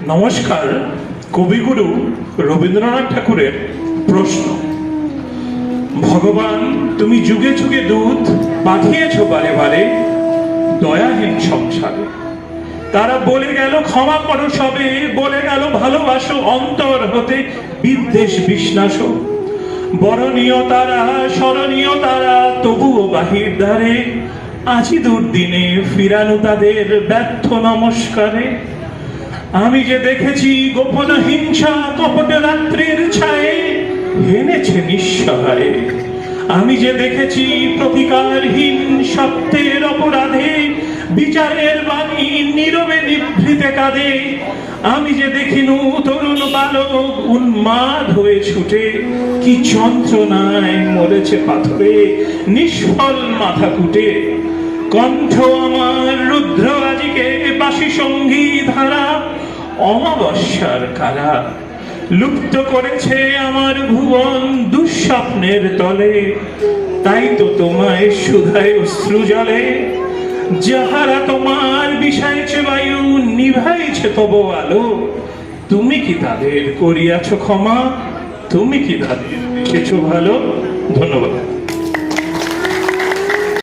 নমস্কার। কবিগুরু রবীন্দ্রনাথ ঠাকুরের প্রশ্ন। ভগবান, তুমি যুগে যুগে দুধ পাঠিয়েছ বারে বারে দয়াহীন সংসারে। তারা বলে গেল ক্ষমা করো সবে, বলে গেল ভালোবাসো অন্তর হতে বিদ্বেষ বিশ্বাস। বরণীয় তারা স্মরণীয় তারা তবুও বাহির দ্বারে আজি দুর্দিনে ফিরানো তাদের ব্যর্থ নমস্কারে। আমি যে দেখেছি গোপন হিংসা কপট রাত্রির ছায়ে হেনেছে নিঃসহায়। আমি যে দেখেছি প্রতিকারহীন সত্যের অপরাধে বিচারের বাণী নীরবে নিভৃতে কাঁদে। আমি যে দেখিনু তরুণ বালক উন্মাদ হয়ে ছুটে কি যন্ত্রণায় মরেছে পাথরে নিষ্ফল মাথা কুটে। কণ্ঠ আমার রুদ্র আজিকে বাসি সঙ্গী ধারা অমাবস্যার কারা লুপ্ত করেছে আমার ভুবন দুঃস্বপ্নের তলে। তাই তো তোমায় সুধায় অশ্রু জলে, যাহারা তোমার বিষাইছে বায়ু নিভাইছে তব আলো। তুমি কি তাদের করিয়াছ ক্ষমা? তুমি কি তাদের রেখেছ ভালো? ধন্যবাদ।